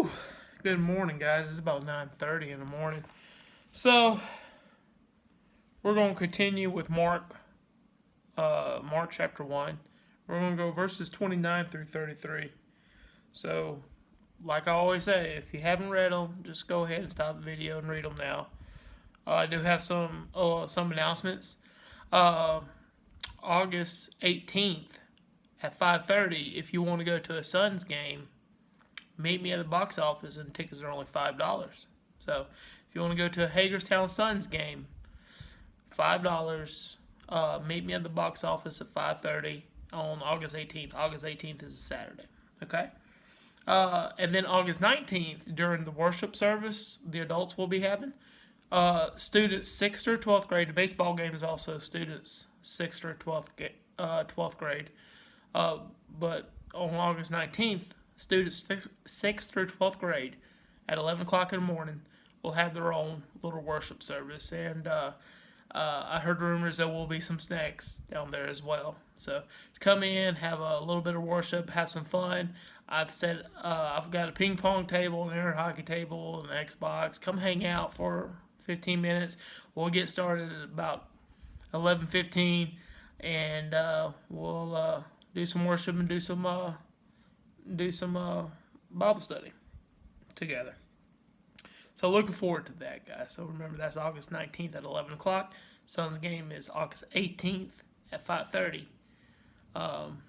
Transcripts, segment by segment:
Whew. Good morning, guys. It's about 9:30 in the morning. So we're going to continue with Mark chapter 1. We're going to go verses 29 through 33. So, like I always say, if you haven't read them, just go ahead and stop the video and read them now. I do have some announcements. August 18th at 5:30, if you want to go to a Suns game, meet me at the box office, and tickets are only $5. So if you want to go to a Hagerstown Suns game, $5. Meet me at the box office at 5:30 on August 18th. August 18th is a Saturday. Okay. And then August 19th, during the worship service, the adults will be having students 6th or 12th grade. The baseball game is also students 6th or 12th grade. But on August 19th, students 6th through 12th grade at 11 o'clock in the morning will have their own little worship service. And I heard rumors there will be some snacks down there as well. So come in, have a little bit of worship, have some fun. I've got a ping pong table, an air hockey table, an Xbox. Come hang out for 15 minutes. We'll get started at about 11:15, and we'll do some worship and do some Bible study together. So looking forward to that, guys. So remember, that's August 19th at 11 o'clock. Suns game is August 18th at 5:30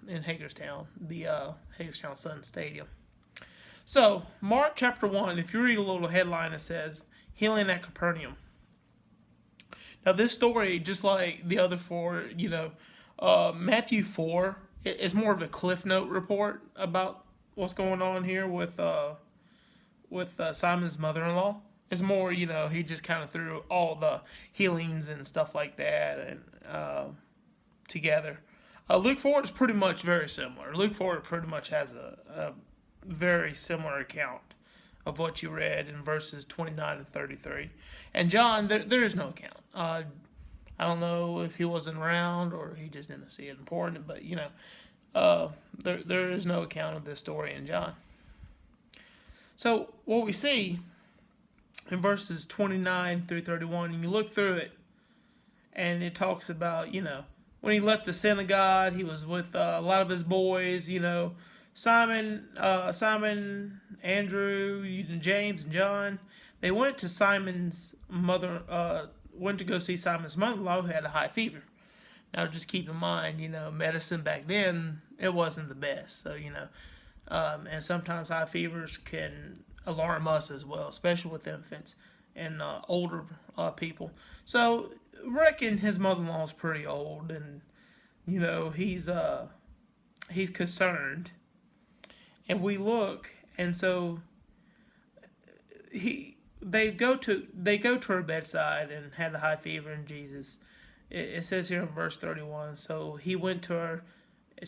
in Hagerstown, the Hagerstown Suns Stadium. So Mark chapter 1, if you read a little headline, it says, Healing at Capernaum. Now this story, just like the other four, Matthew 4 is more of a Cliff Note report about what's going on here with Simon's mother-in-law. It's more, he just kind of threw all the healings and stuff like that and together. Luke 4 is pretty much very similar. Luke 4 pretty much has a very similar account of what you read in verses 29 and 33. And John, there is no account. I don't know if he wasn't around or he just didn't see it important, but there is no account of this story in John. So what we see in verses 29 through 31, and you look through it, and it talks about, when he left the synagogue, he was with a lot of his boys, Simon, Andrew, James, and John. They went to went to go see Simon's mother-in-law, who had a high fever. Now, just keep in mind, medicine back then, it wasn't the best. So, and sometimes high fevers can alarm us as well, especially with infants and older people. So, reckon his mother-in-law is pretty old, and he's concerned. And we look, and so they go to her bedside and had a high fever, and Jesus. It says here in verse 31, so he went to her,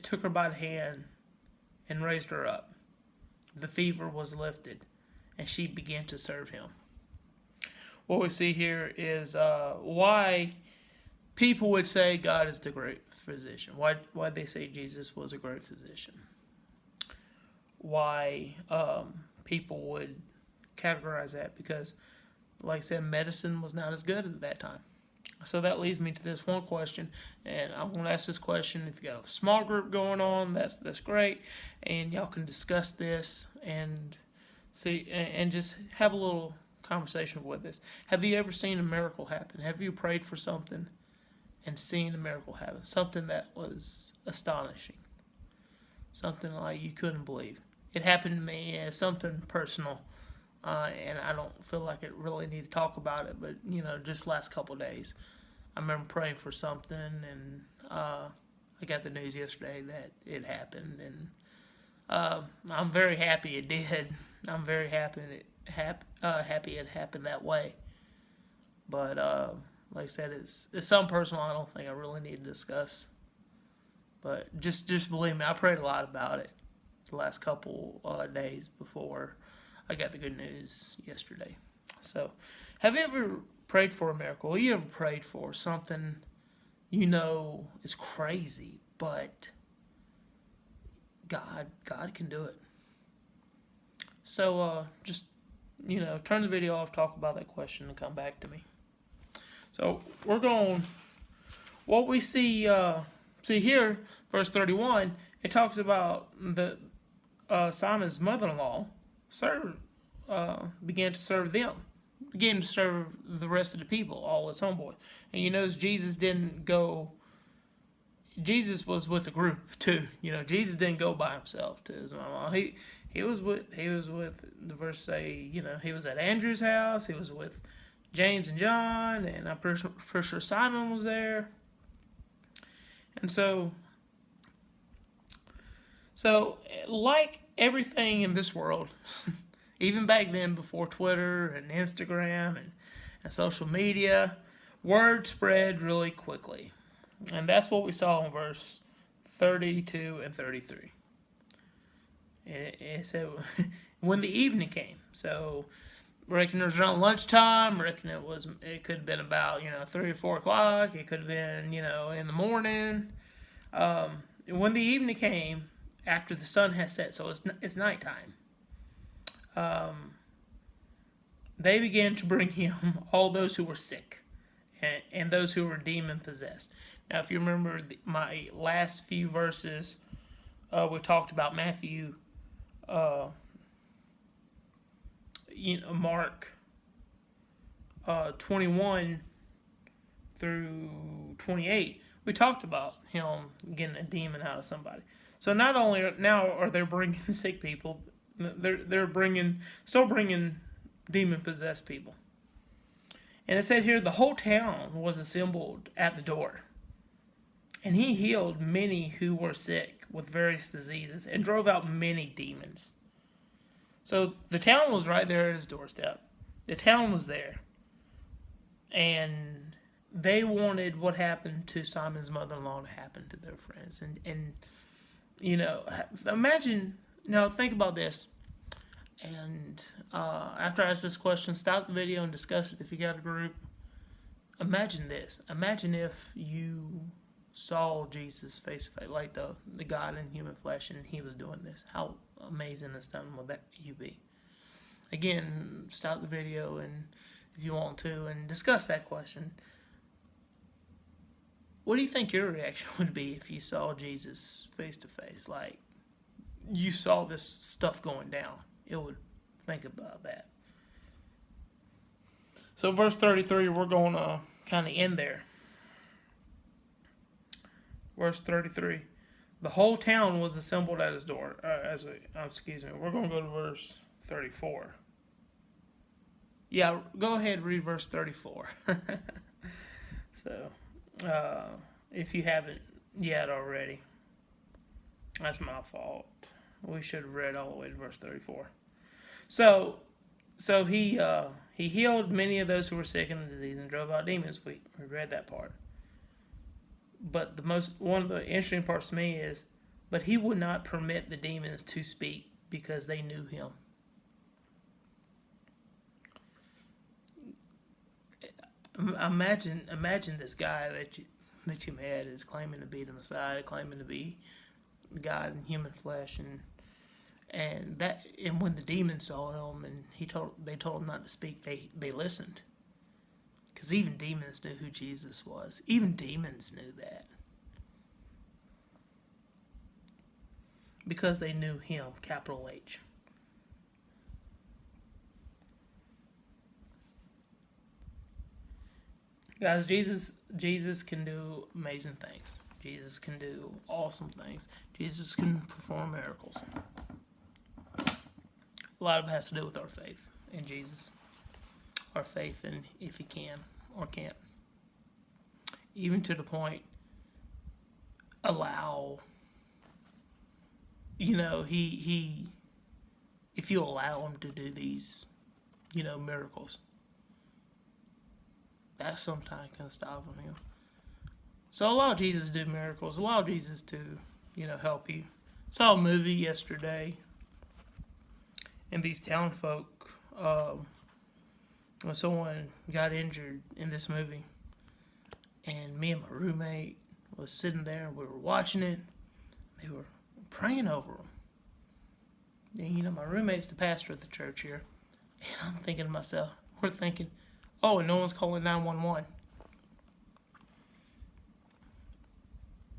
took her by the hand, and raised her up. The fever was lifted, and she began to serve him. What we see here is why people would say God is the great physician. Why they say Jesus was a great physician. Why people would categorize that, because, like I said, medicine was not as good at that time. So that leads me to this one question, and I'm going to ask this question. If you got a small group going on, that's great, and y'all can discuss this and see and just have a little conversation with this. Have you ever seen a miracle happen? Have you prayed for something and seen a miracle happen? Something that was astonishing, something like you couldn't believe. It happened to me as something personal, and I don't feel like I really need to talk about it, but just last couple of days, I remember praying for something, and I got the news yesterday that it happened, and I'm very happy it did. I'm very happy happy it happened that way. But like I said, it's something personal. I don't think I really need to discuss. But just believe me, I prayed a lot about it the last couple days before I got the good news yesterday. So, have you ever prayed for a miracle? Have you ever prayed for something is crazy, but God can do it. So just, turn the video off, talk about that question, and come back to me. So we're going, what we see here, verse 31, it talks about the Simon's mother-in-law began to serve them, began to serve the rest of the people, all his homeboys. And you notice Jesus didn't go. Jesus was with a group too. Jesus didn't go by himself to his mama. He was with the verse say, he was at Andrew's house. He was with James and John, and I'm pretty sure Simon was there. And so like everything in this world, even back then before Twitter and Instagram and social media, word spread really quickly. And that's what we saw in verse 32 and 33. It said, when the evening came. So, I reckon it was around lunchtime. I reckon it could have been about, 3 or 4 o'clock. It could have been, in the morning. When the evening came, after the sun has set, so it's nighttime, they began to bring him all those who were sick and those who were demon-possessed. Now, if you remember my last few verses, we talked about Matthew, Mark 21 through 28. We talked about him getting a demon out of somebody. So not only now are they bringing sick people, they're still bringing demon-possessed people. And it said here, the whole town was assembled at the door. And he healed many who were sick with various diseases and drove out many demons. So the town was right there at his doorstep. The town was there. And they wanted what happened to Simon's mother-in-law to happen to their friends. And imagine, think about this. And after I ask this question, stop the video and discuss it if you got a group. Imagine this. Imagine if you saw Jesus face to face, like the God in human flesh, and he was doing this. How amazing and stunning would that you be? Again, stop the video and if you want to, and discuss that question. What do you think your reaction would be if you saw Jesus face to face? Like, you saw this stuff going down. It would think about that. So verse 33, we're going to kind of end there. Verse 33. The whole town was assembled at his door. We're going to go to verse 34. Yeah, go ahead and read verse 34. So, if you haven't yet already, that's my fault. We should have read all the way to verse 34. So he healed many of those who were sick in the disease and drove out demons. We read that part. But one of the interesting parts to me is, but he would not permit the demons to speak because they knew him. Imagine this guy that you met is claiming to be the Messiah, claiming to be God in human flesh, and when the demons saw him and they told him not to speak, they listened. Because even demons knew who Jesus was. Even demons knew that. Because they knew him, capital H. Guys, Jesus can do amazing things. Jesus can do awesome things. Jesus can perform miracles. A lot of it has to do with our faith in Jesus. Our faith in if he can or can't. Even to the point, allow, he if you allow him to do these, miracles, that sometimes can stop him. So allow Jesus to do miracles. Allow Jesus to, help you. Saw a movie yesterday, and these town folk, when someone got injured in this movie, and me and my roommate was sitting there, and we were watching it. They were praying over them. And, my roommate's the pastor of the church here. And I'm thinking to myself, we're thinking, oh, and no one's calling 911.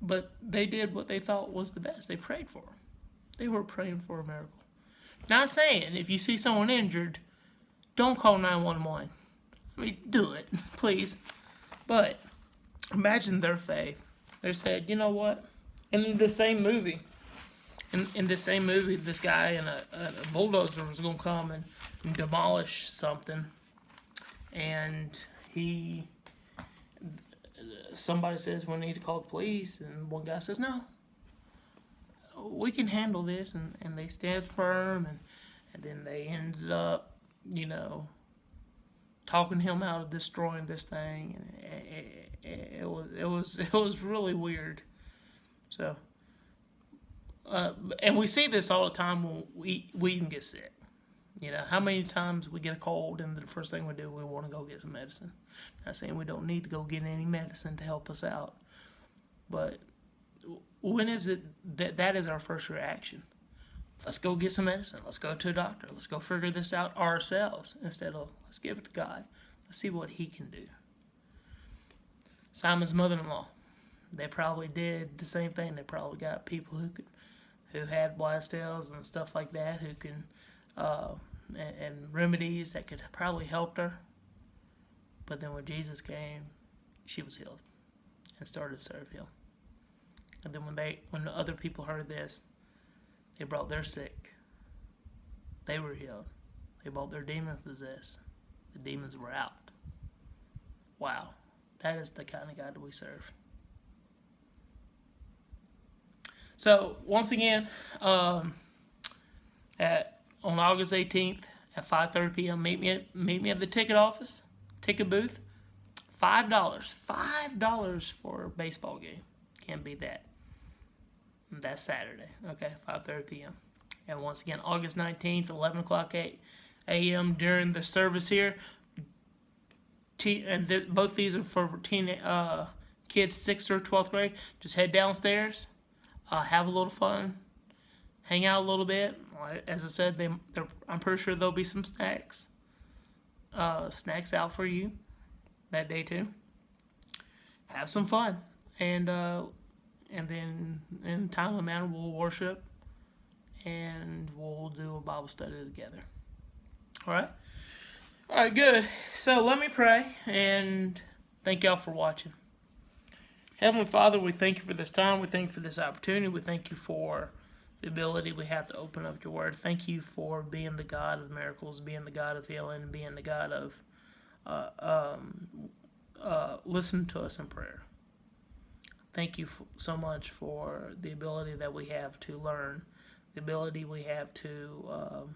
But they did what they thought was the best. They prayed for him. They were praying for a miracle. Not saying if you see someone injured, don't call 911. I mean, do it, please. But imagine their faith. They said, you know what? And in the same movie, this guy in a bulldozer was going to come and demolish something. And somebody says, we need to call the police. And one guy says, no, we can handle this. And they stand firm. And then they ended up, talking him out of destroying this thing. And it was really weird. So, and we see this all the time when we even get sick. How many times we get a cold and the first thing we do, we want to go get some medicine. Not saying we don't need to go get any medicine to help us out. But when is it that is our first reaction? Let's go get some medicine. Let's go to a doctor. Let's go figure this out ourselves instead of let's give it to God. Let's see what he can do. Simon's mother-in-law, they probably did the same thing. They probably got people who had wise tales and stuff like that who can and remedies that could probably help her. But then when Jesus came, she was healed and started to serve him. And then when the other people heard this, they brought their sick. They were healed. They brought their demon possessed. The demons were out. Wow. That is the kind of God that we serve. So, once again, on August 18th at 5:30 p.m., meet me at the ticket office, ticket booth. $5 for a baseball game. Can't beat that. That's Saturday, okay, 5:30 p.m. And once again, August 19th, 11 o'clock a.m. during the service here. Both these are for kids 6th or 12th grade. Just head downstairs, have a little fun, hang out a little bit. As I said, I'm pretty sure there'll be some snacks out for you that day too. Have some fun, and then in time and manner we'll worship, and we'll do a Bible study together. All right, good. So let me pray, and thank y'all for watching. Heavenly Father, we thank you for this time. We thank you for this opportunity. We thank you for the ability we have to open up your word. Thank you for being the God of miracles, being the God of healing, being the God of listen to us in prayer. Thank you so much for the ability that we have to learn, the ability we have to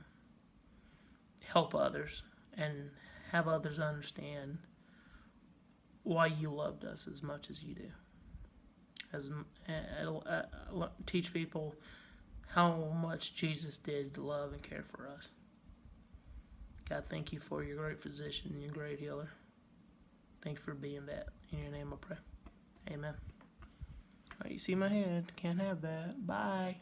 help others and have others understand why you loved us as much as you do. Teach people how much Jesus did to love and care for us. God, thank you for your great physician and your great healer. Thank you for being that. In your name I pray. Amen. All right, you see my head. Can't have that. Bye.